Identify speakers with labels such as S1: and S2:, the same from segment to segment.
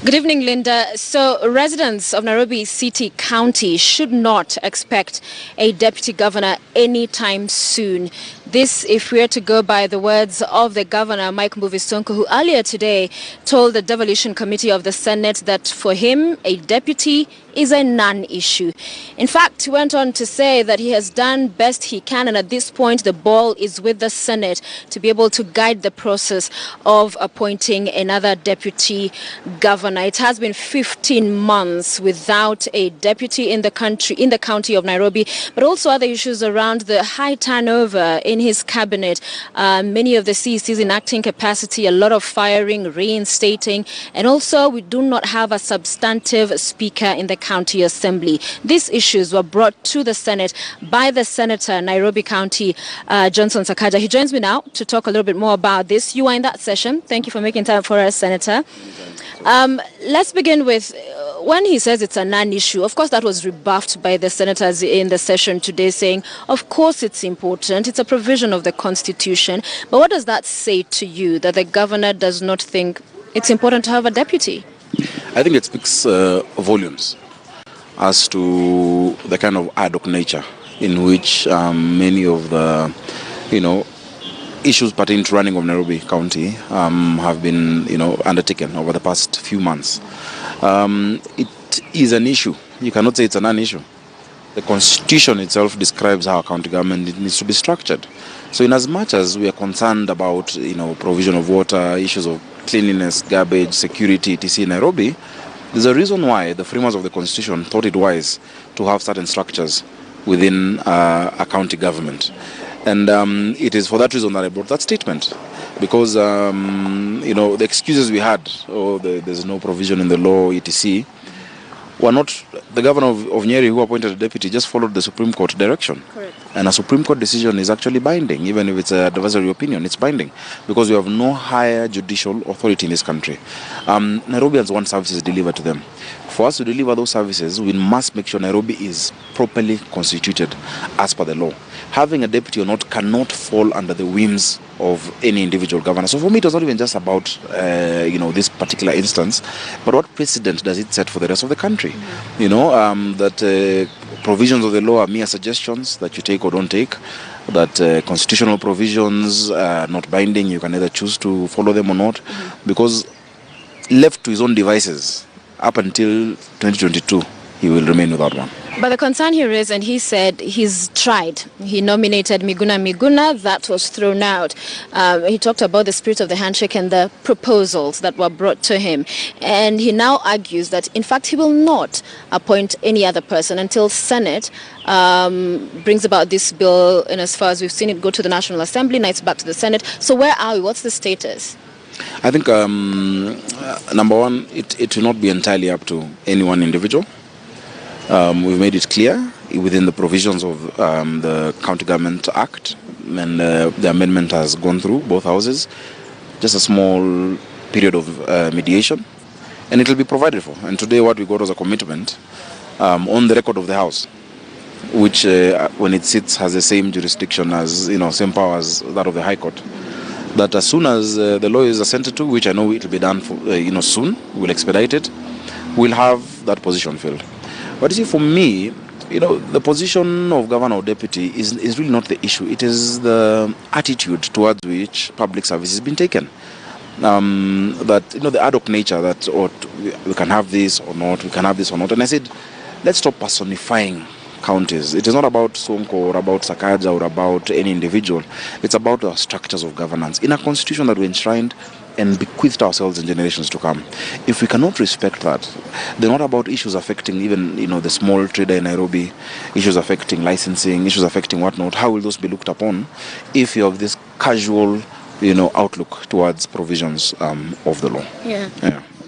S1: Good evening, Linda. So residents of Nairobi City County should not expect a deputy governor anytime soon. This, if we are to go by the words of the governor, Mike Mbuvi Sonko, who earlier today told the Devolution Committee of the Senate that for him, a deputy is a non-issue. In fact, he went on to say that he has done best he can, and at this point, the ball is with the Senate to be able to guide the process of appointing another deputy governor. It has been 15 months without a deputy in the county of Nairobi, but also other issues around the high turnover in his cabinet. Many of the CECs in acting capacity, a lot of firing, reinstating, and also we do not have a substantive speaker in the county assembly. These issues were brought to the Senate by the Senator, Nairobi County, Johnson Sakaja. He joins me now to talk a little bit more about this. You are in that session. Thank you for making time for us, Senator. Let's begin with when he says it's a non-issue. Of course, that was rebuffed by the senators in the session today, saying, of course it's important. It's a provision of the Constitution. But what does that say to you, that the governor does not think it's important to have a deputy?
S2: I think it speaks volumes as to the kind of ad hoc nature in which many of the, issues pertaining to running of Nairobi County have been, undertaken over the past few months. It is an issue. You cannot say it's a non-issue. The Constitution itself describes how a county government needs to be structured. So in as much as we are concerned about, provision of water, issues of cleanliness, garbage, security, etc. in Nairobi, there's a reason why the framers of the Constitution thought it wise to have certain structures within a county government. And it is for that reason that I brought that statement. Because, the excuses we had, there's no provision in the law, etc., were not, the governor of Nyeri who appointed a deputy just followed the Supreme Court direction.
S1: Correct.
S2: And a Supreme Court decision is actually binding, even if it's an advisory opinion, it's binding. Because we have no higher judicial authority in this country. Nairobians want services delivered to them. For us to deliver those services, we must make sure Nairobi is properly constituted as per the law. Having a deputy or not cannot fall under the whims of any individual governor. So for me, it was not even just about, this particular instance, but what precedent does it set for the rest of the country? That provisions of the law are mere suggestions that you take or don't take, that constitutional provisions are not binding, you can either choose to follow them or not, because left to his own devices, up until 2022, he will remain without one.
S1: But the concern here is, and he said he's tried. He nominated Miguna. That was thrown out. He talked about the spirit of the handshake and the proposals that were brought to him. And he now argues that, in fact, he will not appoint any other person until Senate brings about this bill. And as far as we've seen it go to the National Assembly, now it's back to the Senate. So where are we? What's the status?
S2: I think, number one, it will not be entirely up to any one individual. We've made it clear within the provisions of the County Government Act, and the amendment has gone through both houses, just a small period of mediation, and it will be provided for. And today what we got was a commitment on the record of the House, which when it sits has the same jurisdiction as, same power as that of the High Court, that as soon as the law is assented to, which I know it will be done for, soon, we'll expedite it, we'll have that position filled. But you see, for me, the position of governor or deputy is really not the issue. It is the attitude towards which public service has been taken. That, the ad hoc nature that, we can have this or not, we can have this or not. And I said, let's stop personifying counties. It is not about Sonko or about Sakaja or about any individual. It's about the structures of governance in a constitution that we enshrined and bequeathed ourselves in generations to come. If we cannot respect that, they're not about issues affecting even, the small trader in Nairobi, issues affecting licensing, issues affecting whatnot. How will those be looked upon if you have this casual, outlook towards provisions of the law?
S1: Yeah.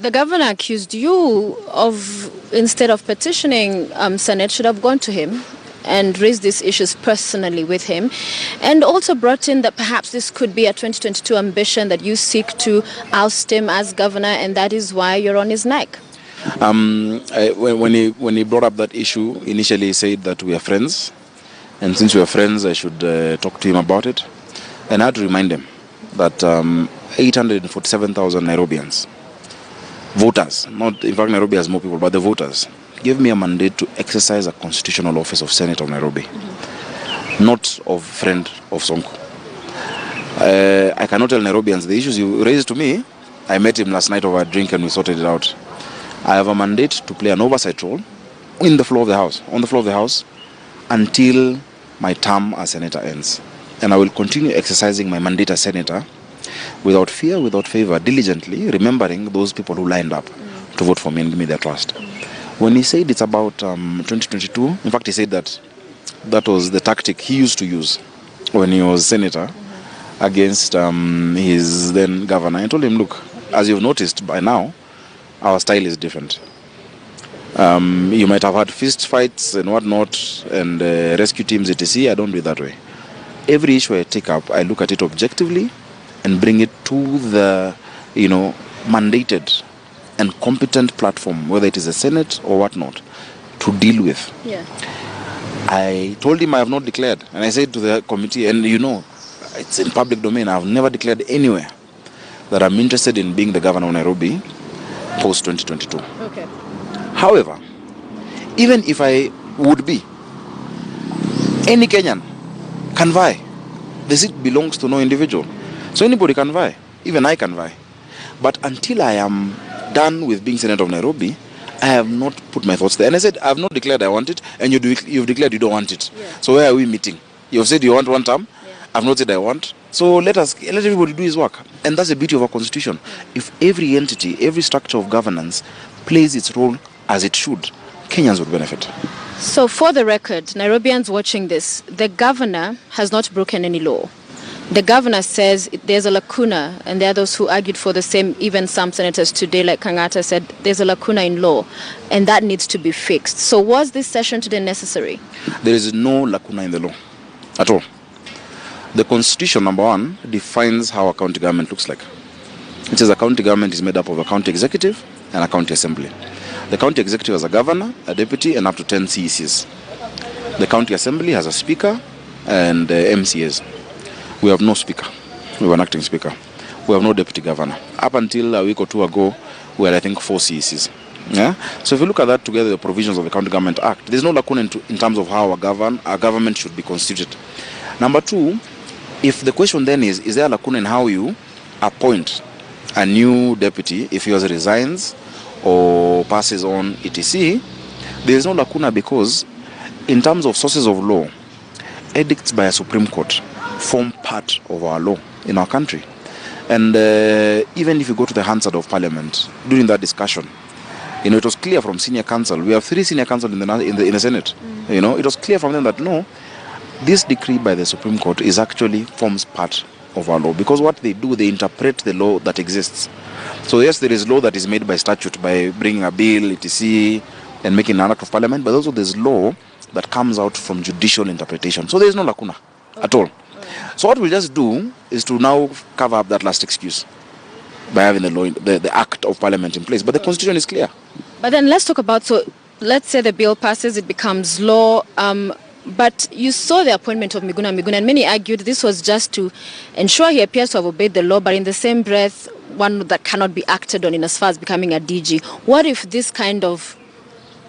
S1: The governor accused you of, instead of petitioning Senate, should have gone to him and raised these issues personally with him, and also brought in that perhaps this could be a 2022 ambition that you seek to oust him as governor, and that is why you're on his neck.
S2: When he brought up that issue, initially he said that we are friends, and since we are friends, I should talk to him about it. And I had to remind him that 847,000 Nairobians voters, not in fact Nairobi has more people, but the voters gave me a mandate to exercise a constitutional office of Senator of Nairobi, not of friend of Sonko. I cannot tell Nairobians the issues you raised to me. I met him last night over a drink and we sorted it out. I have a mandate to play an oversight role on the floor of the House, until my term as senator ends. And I will continue exercising my mandate as senator without fear, without favor, diligently, remembering those people who lined up to vote for me and give me their trust. When he said it's about 2022, in fact he said that was the tactic he used to use when he was senator against his then governor. I told him, look, as you've noticed by now, our style is different. You might have had fist fights and whatnot and rescue teams, etc. I don't do it that way. Every issue I take up, I look at it objectively and bring it to the, mandated and competent platform, whether it is the Senate or whatnot, to deal with.
S1: Yeah.
S2: I told him I have not declared, and I said to the committee, and it's in public domain, I have never declared anywhere that I'm interested in being the governor of Nairobi post 2022.
S1: Okay.
S2: However, even if I would be, any Kenyan can vie. The seat belongs to no individual. So anybody can vie. Even I can vie. But until I am done with being Senator of Nairobi, I have not put my thoughts there. And I said, I have not declared I want it, and you've declared you don't want it. Yeah. So where are we meeting? You've said you want one term. Yeah. I've not said I want. So let everybody do his work. And that's the beauty of our constitution. If every entity, every structure of governance plays its role as it should, Kenyans would benefit.
S1: So for the record, Nairobians watching this, the governor has not broken any law. The governor says there's a lacuna, and there are those who argued for the same, even some senators today, like Kangata, said there's a lacuna in law, and that needs to be fixed. So was this session today necessary? There
S2: is no lacuna in the law at all. The Constitution, number one, defines how a county government looks like. It says a county government is made up of a county executive and a county assembly. The county executive has a governor, a deputy, and up to 10 CECs. The county assembly has a speaker and MCAs. We have no speaker. We have an acting speaker. We have no deputy governor. Up until a week or two ago, we had, I think, 4 CECs. Yeah? So if you look at that together, the provisions of the County Government Act, there's no lacuna in terms of how our government should be constituted. Number two, if the question then is there a lacuna in how you appoint a new deputy if he resigns or passes on, etc., there is no lacuna because in terms of sources of law, edicts by a Supreme Court form part of our law in our country. And even if you go to the Hansard of Parliament, during that discussion, it was clear from senior counsel. We have 3 senior counsel in the Senate. It was clear from them that no, this decree by the Supreme Court forms part of our law, because what they do, they interpret the law that exists. So yes, there is law that is made by statute, by bringing a bill, etc., and making an act of Parliament, but also there's law that comes out from judicial interpretation. So there is no lacuna at all. So what we just do is to now cover up that last excuse by having the law, the Act of Parliament in place. But the Constitution is clear.
S1: But then let's talk about, so let's say the bill passes, it becomes law. But you saw the appointment of Miguna, and many argued this was just to ensure he appears to have obeyed the law, but in the same breath, one that cannot be acted on in as far as becoming a DG. What if this kind of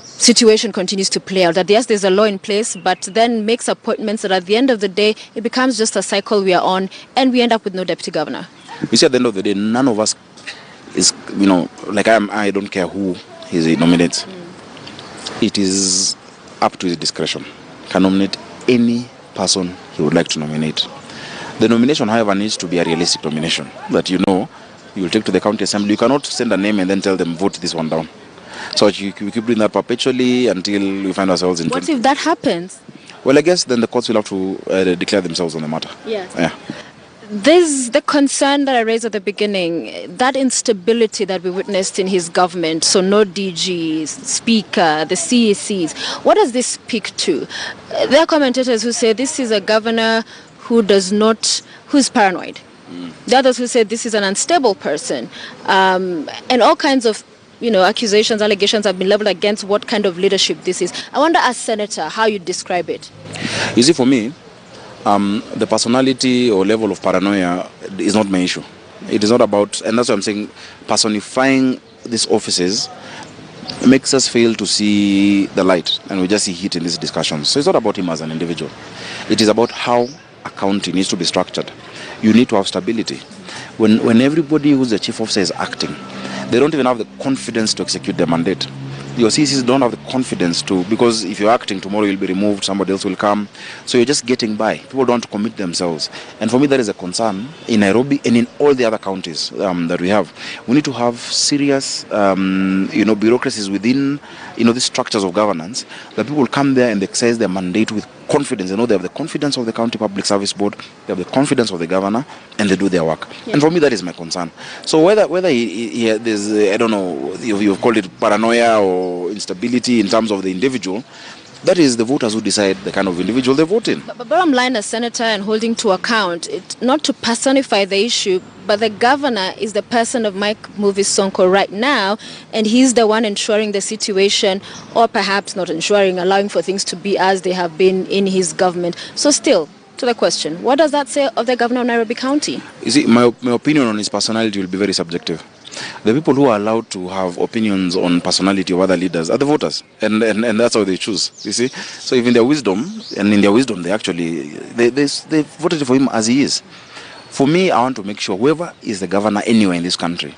S1: situation continues to play out, that yes, there's a law in place, but then makes appointments that at the end of the day, it becomes just a cycle we are on, and we end up with no deputy governor?
S2: You see, at the end of the day, none of us is, like I don't care who he nominates. It is up to his discretion. Can nominate any person he would like to nominate. The nomination, however, needs to be a realistic nomination that you will take to the county assembly. You cannot send a name and then tell them, vote this one down. So you keep doing that perpetually until we find ourselves in...
S1: What if that happens?
S2: Well, I guess then the courts will have to declare themselves on the matter.
S1: Yes.
S2: Yeah.
S1: There's the concern that I raised at the beginning, that instability that we witnessed in his government, so no DGs, speaker, the CECs. What does this speak to? There are commentators who say this is a governor who's paranoid. There are others who say this is an unstable person. And all kinds of accusations, allegations have been leveled against what kind of leadership this is. I wonder, as Senator, how you describe it.
S2: You see, for me, the personality or level of paranoia is not my issue. It is not about, and that's what I'm saying, personifying these offices makes us fail to see the light, and we just see heat in these discussions. So it's not about him as an individual. It is about how a county needs to be structured. You need to have stability. When everybody who's the chief officer is acting, they don't even have the confidence to execute their mandate. Your CCs don't have the confidence to, because if you're acting tomorrow, you'll be removed, somebody else will come. So you're just getting by. People don't want to commit themselves. And for me, that is a concern in Nairobi and in all the other counties that we have. We need to have serious, bureaucracies within, these structures of governance, that people will come there and exercise their mandate with confidence. They have the confidence of the County Public Service Board, they have the confidence of the governor, and they do their work. Yeah. And for me, that is my concern. So whether there's, I don't know, you've called it paranoia or instability in terms of the individual, that is the voters who decide the kind of individual they vote in.
S1: But bottom line, as senator and holding to account, not to personify the issue, but the governor is the person of Mike Mbuvi Sonko right now, and he's the one ensuring the situation, or perhaps not ensuring, allowing for things to be as they have been in his government. So still, to the question, what does that say of the governor of Nairobi County?
S2: You see, my opinion on his personality will be very subjective. The people who are allowed to have opinions on personality of other leaders are the voters, and that's how they choose, you see. So if in their wisdom, they voted for him as he is. For me, I want to make sure whoever is the governor anywhere in this country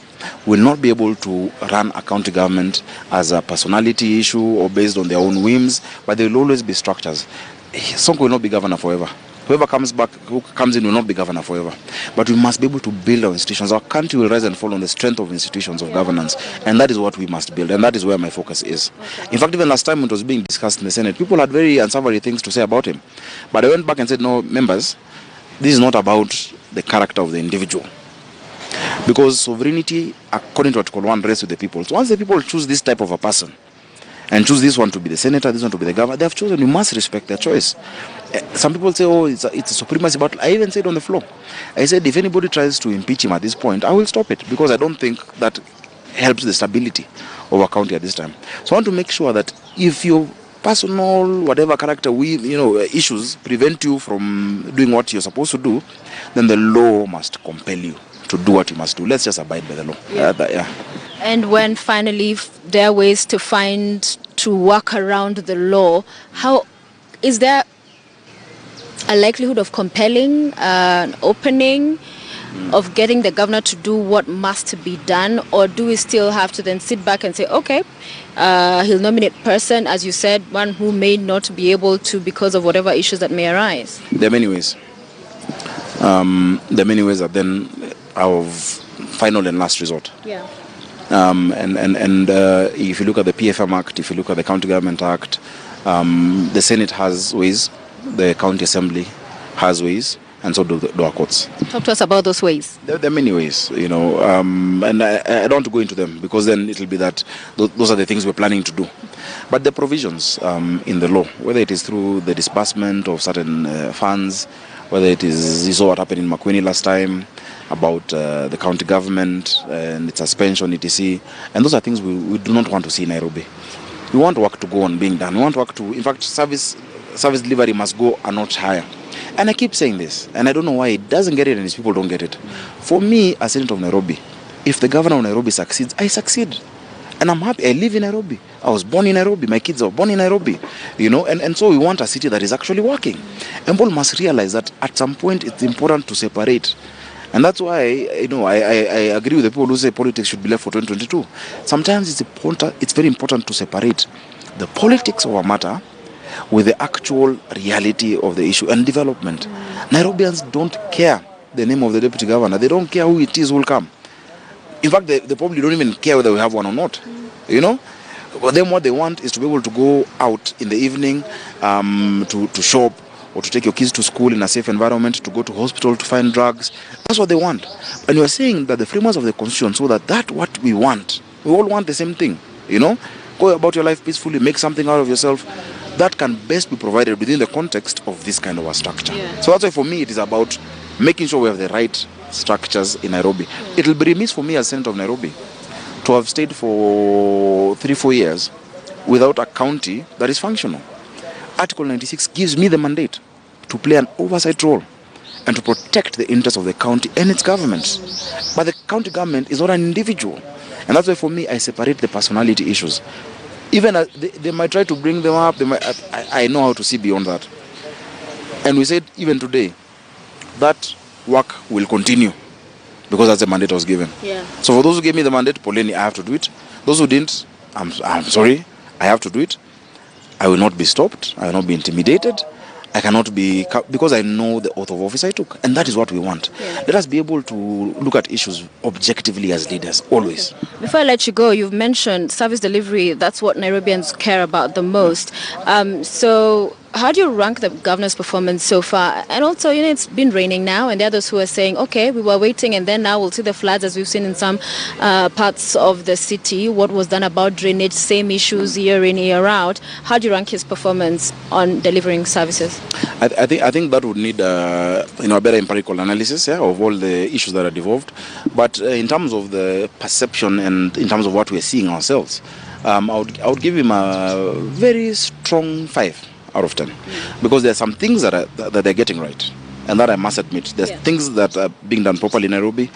S2: will not be able to run a county government as a personality issue or based on their own whims, but there will always be structures. Sonko will not be governor forever. Whoever who comes in will not be governor forever. But we must be able to build our institutions. Our country will rise and fall on the strength of institutions of governance. And that is what we must build. And that is where my focus is. In fact, even last time when it was being discussed in the Senate, people had very unsavory things to say about him. But I went back and said, no, members, this is not about the character of the individual. Because sovereignty, according to Article 1, rests with the people. So once the people choose this type of a person, and choose this one to be the senator, this one to be the governor, they have chosen, you must respect their choice. Some people say, oh, it's a supremacy battle. I even said on the floor, I said, if anybody tries to impeach him at this point, I will stop it, because I don't think that helps the stability of our county at this time. So I want to make sure that if your personal, whatever character issues prevent you from doing what you're supposed to do, then the law must compel you to do what you must do. Let's just abide by the law.
S1: Yeah. And when finally there are ways to work around the law, how is there a likelihood of compelling an opening, of getting the governor to do what must be done, or do we still have to then sit back and say, okay, he'll nominate person, as you said, one who may not be able to because of whatever issues that may arise?
S2: There are many ways. There are many ways that then are of final and last resort.
S1: Yeah.
S2: And if you look at the PFM Act, if you look at the County Government Act, the Senate has ways, the County Assembly has ways, and so do our courts.
S1: Talk to us about those ways.
S2: There are many ways, and I don't want to go into them, because then it will be that those are the things we're planning to do. But the provisions in the law, whether it is through the disbursement of certain funds, whether it is, you saw what happened in Makueni last time, about the county government and its suspension, etc. And those are things we do not want to see in Nairobi. We want work to go on being done. We want work to, in fact, service delivery must go a notch higher. And I keep saying this, and I don't know why it doesn't get it and his people don't get it. For me, as Senator of Nairobi, if the governor of Nairobi succeeds, I succeed. And I'm happy. I live in Nairobi. I was born in Nairobi. My kids are born in Nairobi. And so we want a city that is actually working. And people must realize that at some point it's important to separate. And that's why, I agree with the people who say politics should be left for 2022. Sometimes it's very important to separate the politics of a matter with the actual reality of the issue and development. Nairobians don't care the name of the deputy governor. They don't care who it is who will come. In fact, they probably don't even care whether we have one or not. But then what they want is to be able to go out in the evening to shop, or to take your kids to school in a safe environment, to go to hospital to find drugs. That's what they want. And we're saying that the framers of the Constitution, so that what we want, we all want the same thing. Go about your life peacefully, make something out of yourself. That can best be provided within the context of this kind of a structure. Yeah. So that's why for me it is about making sure we have the right structures in Nairobi. Yeah. It will be remiss for me as Senator of Nairobi to have stayed for 3-4 years without a county that is functional. Article 96 gives me the mandate to play an oversight role and to protect the interests of the county and its government. But the county government is not an individual. And that's why for me, I separate the personality issues. Even they might try to bring them up, I know how to see beyond that. And we said, even today, that work will continue because that's the mandate I was given.
S1: Yeah.
S2: So for those who gave me the mandate, Poleni, I have to do it. Those who didn't, I'm sorry, I have to do it. I will not be stopped. I will not be intimidated. I cannot be, because I know the oath of office I took. And that is what we want. Yeah. Let us be able to look at issues objectively as leaders, always.
S1: Before I let you go, you've mentioned service delivery. That's what Nairobians care about the most. So how do you rank the governor's performance so far? And also, it's been raining now, and there are those who are saying, okay, we were waiting, and then now we'll see the floods as we've seen in some parts of the city. What was done about drainage, same issues year in, year out. How do you rank his performance on delivering services?
S2: I think that would need a better empirical analysis of all the issues that are devolved. But in terms of the perception and in terms of what we're seeing ourselves, I would give him a very strong 5 out of 10, because there are some things that they're getting right, and that I must admit. There's things that are being done properly in Nairobi,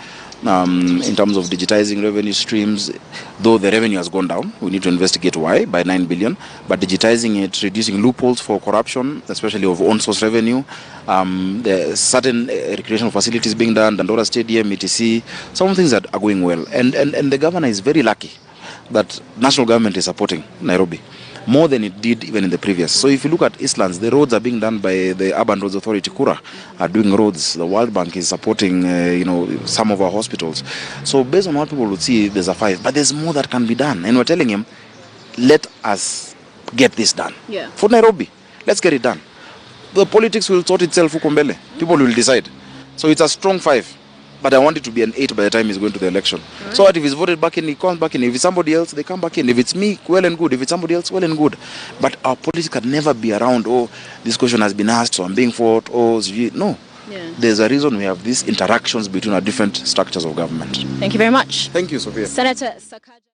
S2: in terms of digitizing revenue streams. Though the revenue has gone down, we need to investigate why, by 9 billion. But digitizing it, reducing loopholes for corruption, especially of on-source revenue. There are certain recreational facilities being done, Dandora Stadium, etc. Some things that are going well, and the governor is very lucky that national government is supporting Nairobi more than it did even in the previous. So if you look at Eastlands, the roads are being done by the Urban Roads Authority, Kura, are doing roads. The World Bank is supporting, some of our hospitals. So based on what people would see, there's a 5. But there's more that can be done. And we're telling him, let us get this done.
S1: Yeah.
S2: For Nairobi, let's get it done. The politics will sort itself, Ukumbele. People will decide. So it's a strong 5. But I want it to be an 8 by the time he's going to the election. Right. So that if he's voted back in, he comes back in. If it's somebody else, they come back in. If it's me, well and good. If it's somebody else, well and good. But our politics can never be around, this question has been asked, so I'm being fought, no. Yeah. There's a reason we have these interactions between our different structures of government.
S1: Thank you very much.
S2: Thank you, Sophia.
S1: Senator Sakaja.